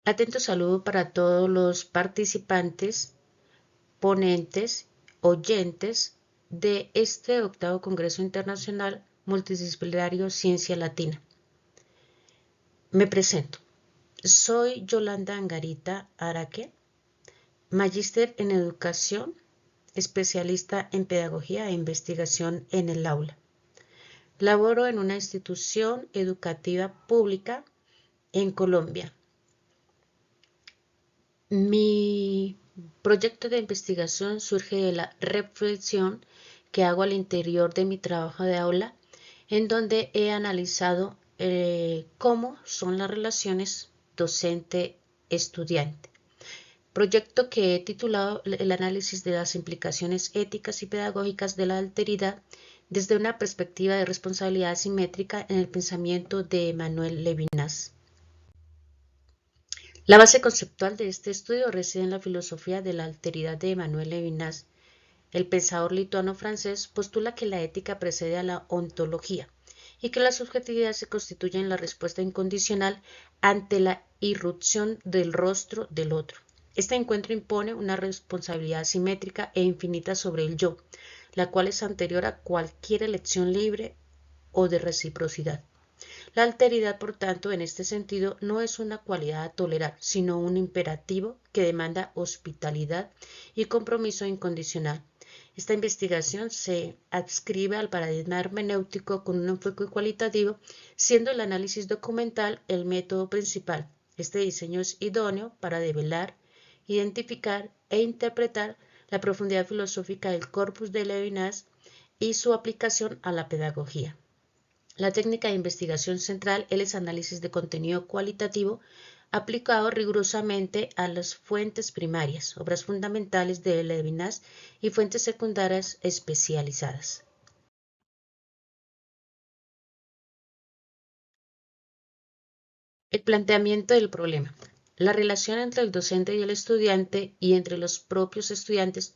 Atento saludo para todos los participantes, ponentes, oyentes de este octavo Congreso Internacional Multidisciplinario Ciencia Latina. Me presento. Soy Yolanda Angarita Araque, magíster en Educación, especialista en Pedagogía e Investigación en el aula. Laboro en una institución educativa pública en Colombia. Mi proyecto de investigación surge de la reflexión que hago al interior de mi trabajo de aula, en donde he analizado cómo son las relaciones docente-estudiante. Proyecto que he titulado El análisis de las implicaciones éticas y pedagógicas de la alteridad desde una perspectiva de responsabilidad asimétrica en el pensamiento de Emmanuel Levinas. La base conceptual de este estudio reside en la filosofía de la alteridad de Emmanuel Levinas. El pensador lituano-francés postula que la ética precede a la ontología y que la subjetividad se constituye en la respuesta incondicional ante la irrupción del rostro del otro. Este encuentro impone una responsabilidad simétrica e infinita sobre el yo, la cual es anterior a cualquier elección libre o de reciprocidad. La alteridad, por tanto, en este sentido, no es una cualidad a tolerar, sino un imperativo que demanda hospitalidad y compromiso incondicional. Esta investigación se adscribe al paradigma hermenéutico con un enfoque cualitativo, siendo el análisis documental el método principal. Este diseño es idóneo para develar, identificar e interpretar la profundidad filosófica del corpus de Levinas y su aplicación a la pedagogía. La técnica de investigación central es el análisis de contenido cualitativo aplicado rigurosamente a las fuentes primarias, obras fundamentales de Levinas y fuentes secundarias especializadas. El planteamiento del problema. La relación entre el docente y el estudiante y entre los propios estudiantes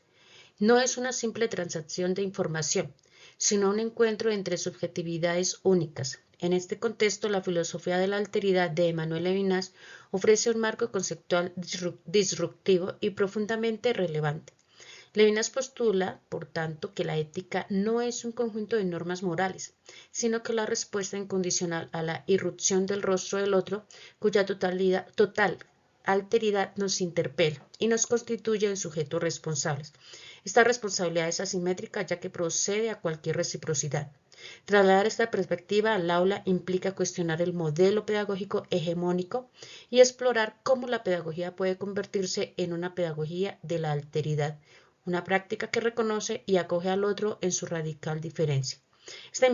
no es una simple transacción de información, sino un encuentro entre subjetividades únicas. En este contexto, la filosofía de la alteridad de Emmanuel Levinas ofrece un marco conceptual disruptivo y profundamente relevante. Levinas postula, por tanto, que la ética no es un conjunto de normas morales, sino que la respuesta incondicional a la irrupción del rostro del otro, cuya total alteridad nos interpela y nos constituye en sujetos responsables. Esta responsabilidad es asimétrica ya que procede a cualquier reciprocidad. Trasladar esta perspectiva al aula implica cuestionar el modelo pedagógico hegemónico y explorar cómo la pedagogía puede convertirse en una pedagogía de la alteridad, una práctica que reconoce y acoge al otro en su radical diferencia. Esta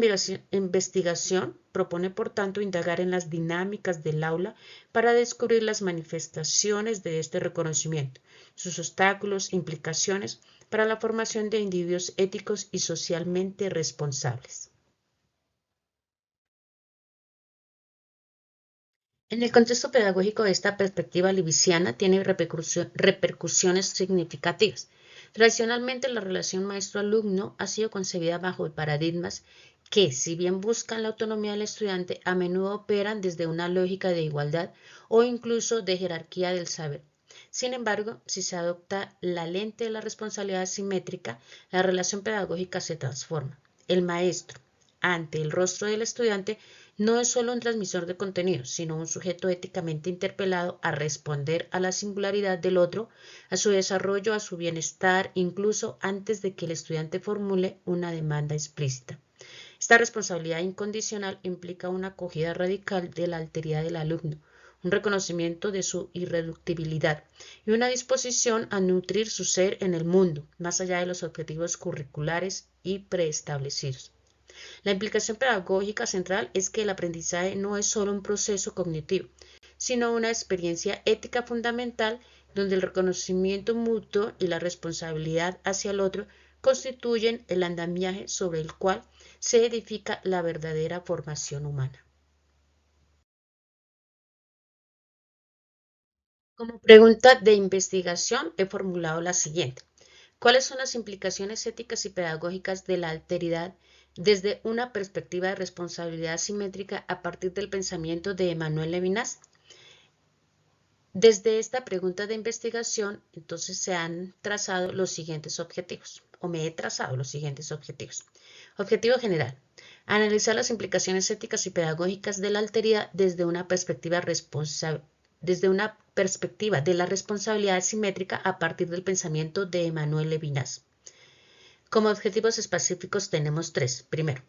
investigación propone, por tanto, indagar en las dinámicas del aula para descubrir las manifestaciones de este reconocimiento, sus obstáculos, implicaciones para la formación de individuos éticos y socialmente responsables. En el contexto pedagógico, esta perspectiva levisiana tiene repercusiones significativas. Tradicionalmente, la relación maestro-alumno ha sido concebida bajo paradigmas que, si bien buscan la autonomía del estudiante, a menudo operan desde una lógica de igualdad o incluso de jerarquía del saber. Sin embargo, si se adopta la lente de la responsabilidad simétrica, la relación pedagógica se transforma. El maestro, ante el rostro del estudiante, no es solo un transmisor de contenido, sino un sujeto éticamente interpelado a responder a la singularidad del otro, a su desarrollo, a su bienestar, incluso antes de que el estudiante formule una demanda explícita. Esta responsabilidad incondicional implica una acogida radical de la alteridad del alumno, un reconocimiento de su irreductibilidad y una disposición a nutrir su ser en el mundo, más allá de los objetivos curriculares y preestablecidos. La implicación pedagógica central es que el aprendizaje no es solo un proceso cognitivo, sino una experiencia ética fundamental donde el reconocimiento mutuo y la responsabilidad hacia el otro constituyen el andamiaje sobre el cual se edifica la verdadera formación humana. Como pregunta de investigación he formulado la siguiente. ¿Cuáles son las implicaciones éticas y pedagógicas de la alteridad desde una perspectiva de responsabilidad simétrica a partir del pensamiento de Emmanuel Levinas? Desde esta pregunta de investigación, entonces se han trazado los siguientes objetivos, o me he trazado los siguientes objetivos. Objetivo general: analizar las implicaciones éticas y pedagógicas de la alteridad desde una perspectiva de la responsabilidad simétrica a partir del pensamiento de Emmanuel Levinas. Como objetivos específicos tenemos tres. Primero,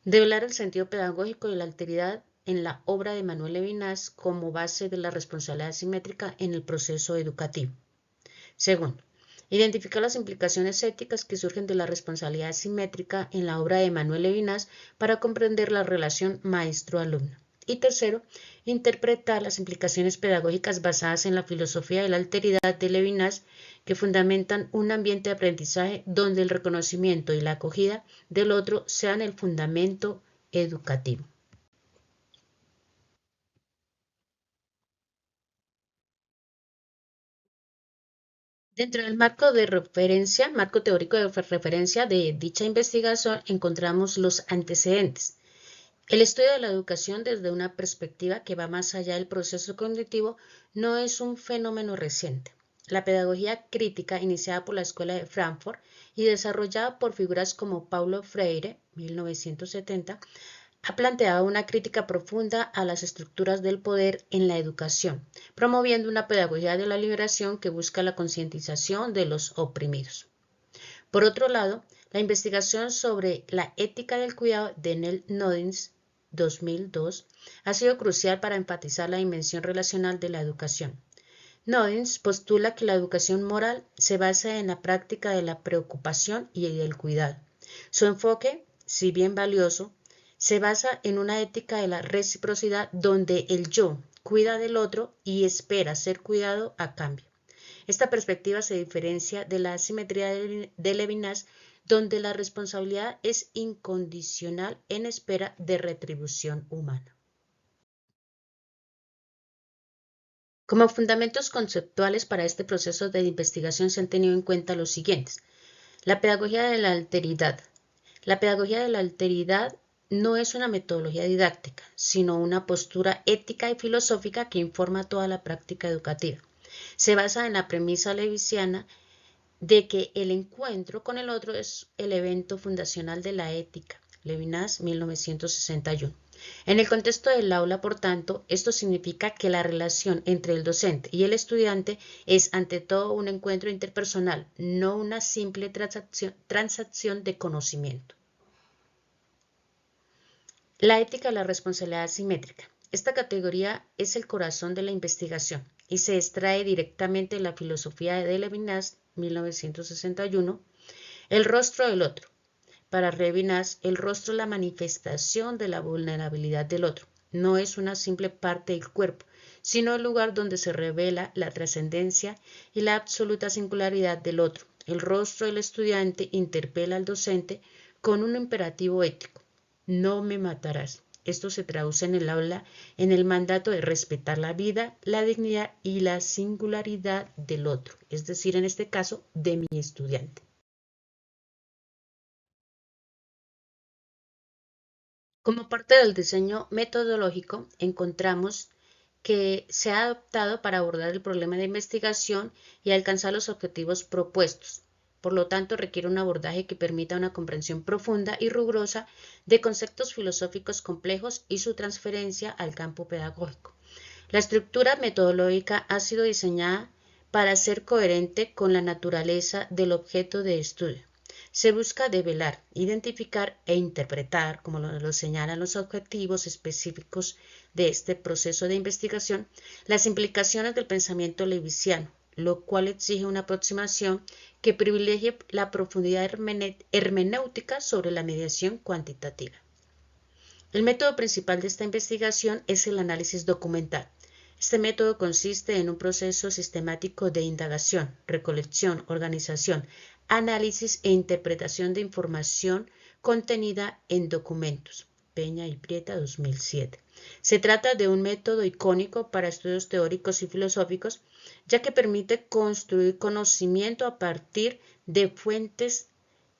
develar el sentido pedagógico de la alteridad en la obra de Emmanuel Levinas como base de la responsabilidad simétrica en el proceso educativo. Segundo, identificar las implicaciones éticas que surgen de la responsabilidad simétrica en la obra de Emmanuel Levinas para comprender la relación maestro-alumno. Y tercero, interpretar las implicaciones pedagógicas basadas en la filosofía de la alteridad de Levinas que fundamentan un ambiente de aprendizaje donde el reconocimiento y la acogida del otro sean el fundamento educativo. Dentro del marco teórico de referencia de dicha investigación, encontramos los antecedentes. El estudio de la educación desde una perspectiva que va más allá del proceso cognitivo no es un fenómeno reciente. La pedagogía crítica, iniciada por la Escuela de Frankfurt y desarrollada por figuras como Paulo Freire, 1970, ha planteado una crítica profunda a las estructuras del poder en la educación, promoviendo una pedagogía de la liberación que busca la concientización de los oprimidos. Por otro lado, la investigación sobre la ética del cuidado de Nell Nodins, 2002, ha sido crucial para enfatizar la dimensión relacional de la educación. Nodins postula que la educación moral se basa en la práctica de la preocupación y del cuidado. Su enfoque, si bien valioso, se basa en una ética de la reciprocidad donde el yo cuida del otro y espera ser cuidado a cambio. Esta perspectiva se diferencia de la asimetría de Levinas, donde la responsabilidad es incondicional en espera de retribución humana. Como fundamentos conceptuales para este proceso de investigación se han tenido en cuenta los siguientes. La pedagogía de la alteridad. La pedagogía de la alteridad no es una metodología didáctica, sino una postura ética y filosófica que informa toda la práctica educativa. Se basa en la premisa levisiana de que el encuentro con el otro es el evento fundacional de la ética. Levinas, 1961. En el contexto del aula, por tanto, esto significa que la relación entre el docente y el estudiante es ante todo un encuentro interpersonal, no una simple transacción de conocimiento. La ética de la responsabilidad simétrica. Esta categoría es el corazón de la investigación y se extrae directamente de la filosofía de Levinas, 1961, el rostro del otro. Para Levinas, el rostro es la manifestación de la vulnerabilidad del otro. No es una simple parte del cuerpo, sino el lugar donde se revela la trascendencia y la absoluta singularidad del otro. El rostro del estudiante interpela al docente con un imperativo ético. No me matarás. Esto se traduce en el aula en el mandato de respetar la vida, la dignidad y la singularidad del otro, es decir, en este caso, de mi estudiante. Como parte del diseño metodológico, encontramos que se ha adoptado para abordar el problema de investigación y alcanzar los objetivos propuestos. Por lo tanto, requiere un abordaje que permita una comprensión profunda y rigurosa de conceptos filosóficos complejos y su transferencia al campo pedagógico. La estructura metodológica ha sido diseñada para ser coherente con la naturaleza del objeto de estudio. Se busca develar, identificar e interpretar, como lo señalan los objetivos específicos de este proceso de investigación, las implicaciones del pensamiento levisiano, lo cual exige una aproximación que privilegie la profundidad hermenéutica sobre la mediación cuantitativa. El método principal de esta investigación es el análisis documental. Este método consiste en un proceso sistemático de indagación, recolección, organización, análisis e interpretación de información contenida en documentos. Peña y Prieta, 2007. Se trata de un método icónico para estudios teóricos y filosóficos, ya que permite construir conocimiento a partir de fuentes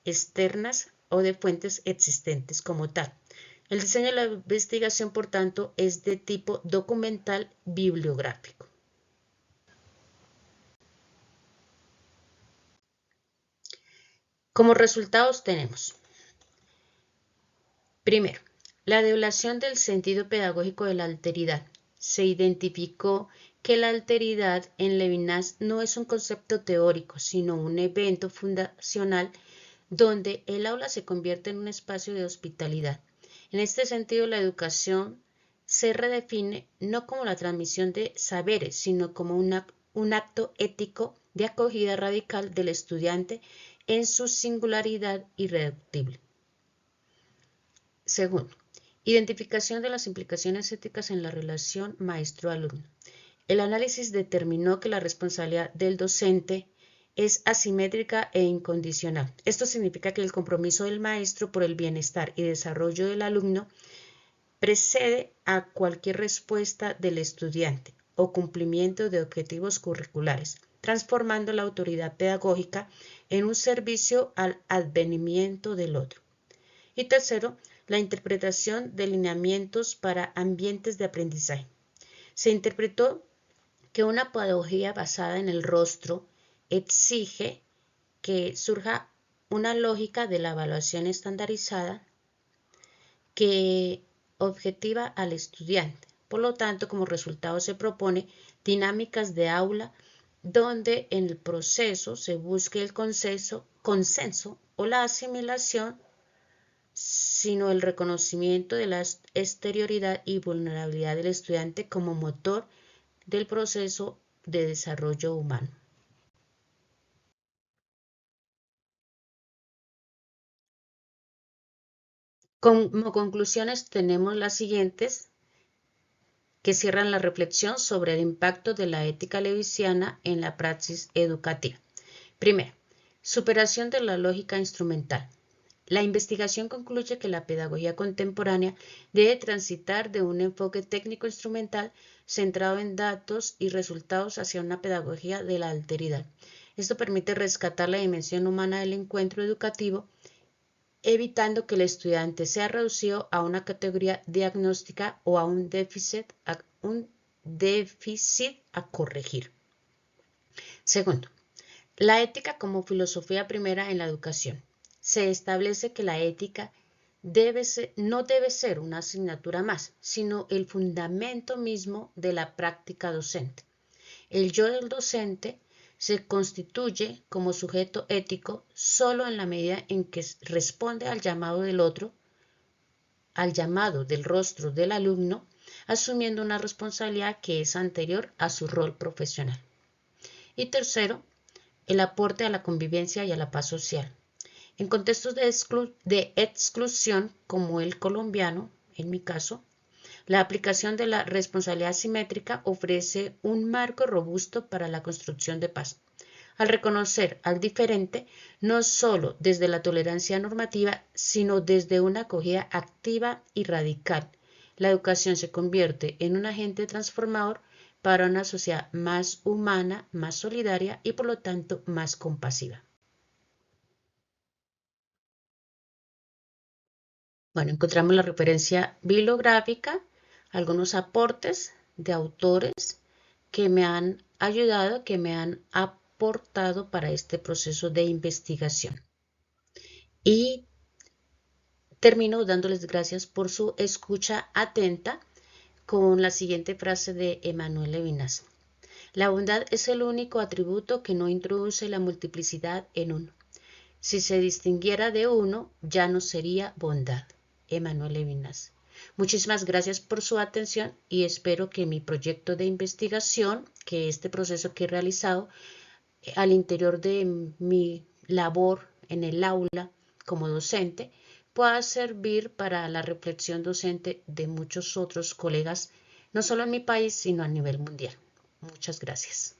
externas o de fuentes existentes como tal. El diseño de la investigación, por tanto, es de tipo documental bibliográfico. Como resultados tenemos, primero, la devaluación del sentido pedagógico de la alteridad. Se identificó que la alteridad en Levinas no es un concepto teórico, sino un evento fundacional donde el aula se convierte en un espacio de hospitalidad. En este sentido, la educación se redefine no como la transmisión de saberes, sino como un acto ético de acogida radical del estudiante en su singularidad irreductible. Segundo, identificación de las implicaciones éticas en la relación maestro-alumno. El análisis determinó que la responsabilidad del docente es asimétrica e incondicional. Esto significa que el compromiso del maestro por el bienestar y desarrollo del alumno precede a cualquier respuesta del estudiante o cumplimiento de objetivos curriculares, transformando la autoridad pedagógica en un servicio al advenimiento del otro. Y tercero, la interpretación de lineamientos para ambientes de aprendizaje. Se interpretó que una pedagogía basada en el rostro exige que surja una lógica de la evaluación estandarizada que objetiva al estudiante. Por lo tanto, como resultado se propone dinámicas de aula donde en el proceso se busque el consenso o la asimilación, sino el reconocimiento de la exterioridad y vulnerabilidad del estudiante como motor del proceso de desarrollo humano. Como conclusiones tenemos las siguientes que cierran la reflexión sobre el impacto de la ética lewisiana en la praxis educativa. Primero, superación de la lógica instrumental. La investigación concluye que la pedagogía contemporánea debe transitar de un enfoque técnico-instrumental centrado en datos y resultados hacia una pedagogía de la alteridad. Esto permite rescatar la dimensión humana del encuentro educativo, evitando que el estudiante sea reducido a una categoría diagnóstica o a un déficit a corregir. Segundo, la ética como filosofía primera en la educación. Se establece que la ética no debe ser una asignatura más, sino el fundamento mismo de la práctica docente. El yo del docente se constituye como sujeto ético solo en la medida en que responde al llamado del otro, al llamado del rostro del alumno, asumiendo una responsabilidad que es anterior a su rol profesional. Y tercero, el aporte a la convivencia y a la paz social. En contextos de exclusión como el colombiano, en mi caso, la aplicación de la responsabilidad simétrica ofrece un marco robusto para la construcción de paz. Al reconocer al diferente, no solo desde la tolerancia normativa, sino desde una acogida activa y radical, la educación se convierte en un agente transformador para una sociedad más humana, más solidaria y por lo tanto más compasiva. Bueno, encontramos la referencia bibliográfica, algunos aportes de autores que me han ayudado, que me han aportado para este proceso de investigación. Y termino dándoles gracias por su escucha atenta con la siguiente frase de Emmanuel Levinas. La bondad es el único atributo que no introduce la multiplicidad en uno. Si se distinguiera de uno, ya no sería bondad. Emmanuel Levinas. Muchísimas gracias por su atención y espero que mi proyecto de investigación, que este proceso que he realizado al interior de mi labor en el aula como docente, pueda servir para la reflexión docente de muchos otros colegas, no solo en mi país, sino a nivel mundial. Muchas gracias.